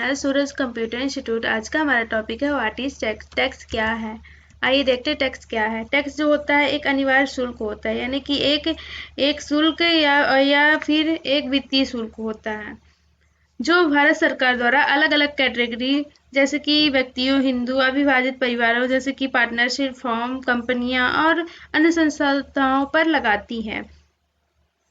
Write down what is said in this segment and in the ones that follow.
Channel Suraj computer institute. आज का हमारा टॉपिक है व्हाट इज टैक्स। टैक्स क्या है? आइए देखते हैं टैक्स क्या है। टैक्स जो होता है एक अनिवार्य शुल्क होता है, यानी कि एक शुल्क या फिर एक वित्तीय शुल्क होता है जो भारत सरकार द्वारा अलग अलग कैटेगरी जैसे कि व्यक्तियों, हिंदू, अविभाजित परिवारों जैसे कि पार्टनरशिप फॉर्म, कंपनियां और अन्य संस्थाओं पर लगाती है।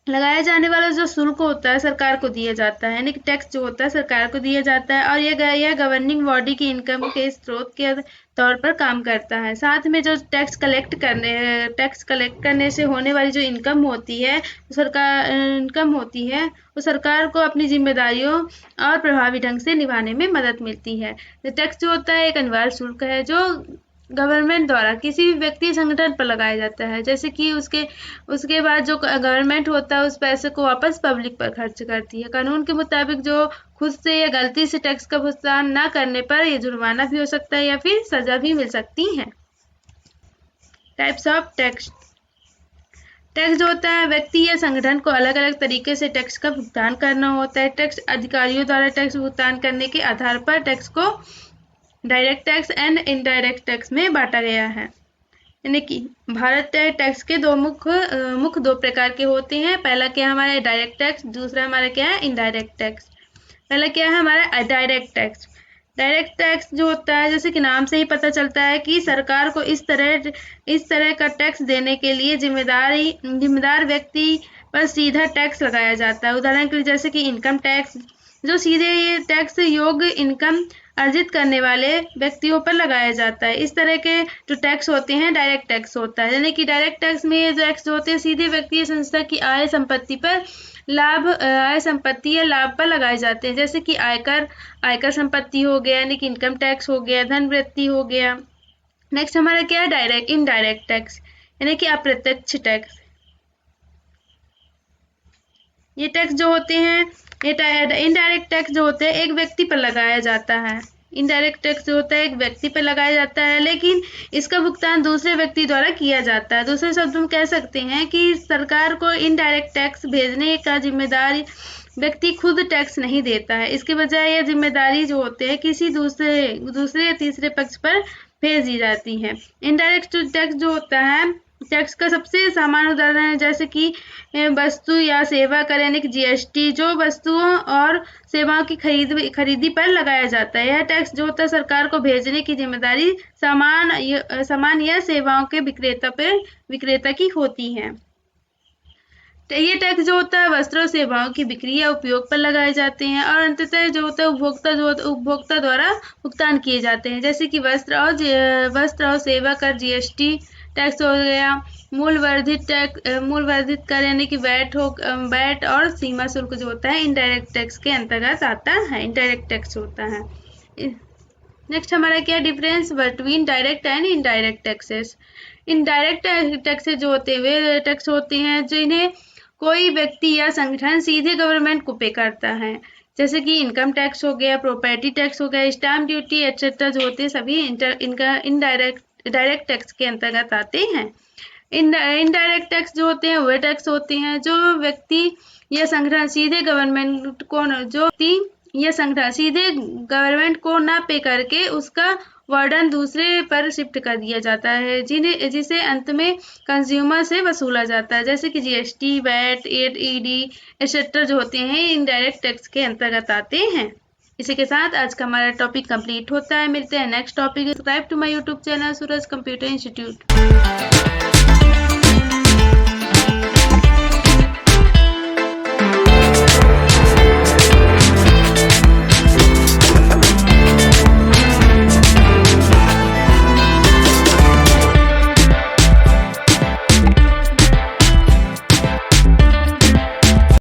लगाया जाने वाला जो शुल्क होता है सरकार को दिया जाता है, यानी कि टैक्स जो होता है सरकार को दिया जाता है और यह गवर्निंग बॉडी की इनकम के स्रोत के तौर पर काम करता है। साथ में जो टैक्स कलेक्ट करने से होने वाली जो इनकम होती है वो सरकार को अपनी जिम्मेदारियों और प्रभावी ढंग से निभाने में मदद मिलती है। टैक्स जो होता है एक अनिवार्य शुल्क है जो गवर्नमेंट द्वारा किसी भी व्यक्ति संगठन पर लगाया जाता है, जैसे कि उसके बाद जो गवर्नमेंट होता है उस पैसे को वापस पब्लिक पर खर्च करती है। कानून के मुताबिक जो खुद से या गलती से टैक्स का भुगतान न करने पर ये जुर्माना भी हो सकता है या फिर सजा भी मिल सकती है। Types of tax. टैक्स जो होता है व्यक्ति या संगठन को अलग अलग तरीके से टैक्स का भुगतान करना होता है। टैक्स अधिकारियों द्वारा टैक्स भुगतान करने के आधार पर टैक्स को direct tax and indirect tax में बांटा गया है। यानी कि भारत टैक्स के मुख्य दो प्रकार के होते हैं। पहला क्या है हमारा डायरेक्ट टैक्स, दूसरा हमारा क्या है इनडायरेक्ट टैक्स। पहला क्या है हमारा डायरेक्ट टैक्स। डायरेक्ट टैक्स जो होता है जैसे कि नाम से ही पता चलता है कि सरकार को इस तरह का टैक्स देने के लिए जिम्मेदार व्यक्ति पर सीधा टैक्स लगाया जाता है। उदाहरण के लिए जैसे कि इनकम टैक्स जो सीधे ये टैक्स योग्य इनकम अर्जित करने वाले व्यक्तियों पर लगाया जाता है। इस तरह के जो टैक्स होते हैं डायरेक्ट टैक्स होता है, यानी कि डायरेक्ट टैक्स में ये टैक्स होते हैं सीधे व्यक्ति या संस्था की आय संपत्ति या लाभ पर लगाए जाते हैं, जैसे कि आयकर संपत्ति हो गया, यानी कि इनकम टैक्स हो गया, धन वृत्ति हो गया। नेक्स्ट हमारा क्या है इनडायरेक्ट टैक्स, यानी कि अप्रत्यक्ष टैक्स। ये टैक्स जो होते हैं इनडायरेक्ट टैक्स जो होते हैं एक व्यक्ति पर लगाया जाता है। इनडायरेक्ट टैक्स जो होता है एक व्यक्ति पर लगाया जाता है, लेकिन इसका भुगतान दूसरे व्यक्ति द्वारा किया जाता है। दूसरे शब्द में कह सकते हैं कि सरकार को इनडायरेक्ट टैक्स भेजने का जिम्मेदारी व्यक्ति खुद टैक्स नहीं देता है, इसके बजाय यह जिम्मेदारी जो होते हैं किसी दूसरे या तीसरे पक्ष पर भेज दी जाती है। इनडायरेक्ट टैक्स जो होता है टैक्स का सबसे सामान्य उदाहरण है जैसे कि वस्तु या सेवा कर, यानी कि जीएसटी जो वस्तुओं और सेवाओं की खरीदी पर लगाया जाता है। यह टैक्स जो होता है सरकार को भेजने की जिम्मेदारी सामान या सेवाओं के विक्रेता की होती है। ये टैक्स जो होता है वस्त्र और सेवाओं की बिक्री या उपयोग पर लगाए जाते हैं और अंततः जो होता है उपभोक्ता द्वारा भुगतान किए जाते हैं, जैसे कि वस्त्र और सेवा कर जीएसटी टैक्स हो गया। मूल वर्धित कर यानी कि वैट और सीमा शुल्क जो होता है इनडायरेक्ट टैक्स के अंतर्गत आता है, इनडायरेक्ट टैक्स होता है। नेक्स्ट हमारा क्या difference between direct and indirect taxes. Indirect taxes जो होते हैं वे टैक्स होते हैं जिन्हें कोई व्यक्ति या संगठन सीधे गवर्नमेंट को पे करता है, जैसे कि इनकम टैक्स हो गया, प्रॉपर्टी टैक्स हो गया, स्टैम्प ड्यूटी एक्सेट्रा जो होते हैं सभी इनका डायरेक्ट टैक्स के अंतर्गत आते हैं। इनडायरेक्ट टैक्स जो होते हैं वे टैक्स होते हैं जो व्यक्ति या संगठन सीधे गवर्नमेंट को न पे करके उसका वर्डन दूसरे पर शिफ्ट कर दिया जाता है, जिसे अंत में कंज्यूमर से वसूला जाता है, जैसे कि जीएसटी, वैट, ईडी एक्सेट्रा जो होते हैं इनडायरेक्ट टैक्स के अंतर्गत आते हैं। इसी के साथ आज का हमारा टॉपिक कंप्लीट होता है। मिलते हैं next topic. Subscribe to my YouTube channel Suraj computer institute.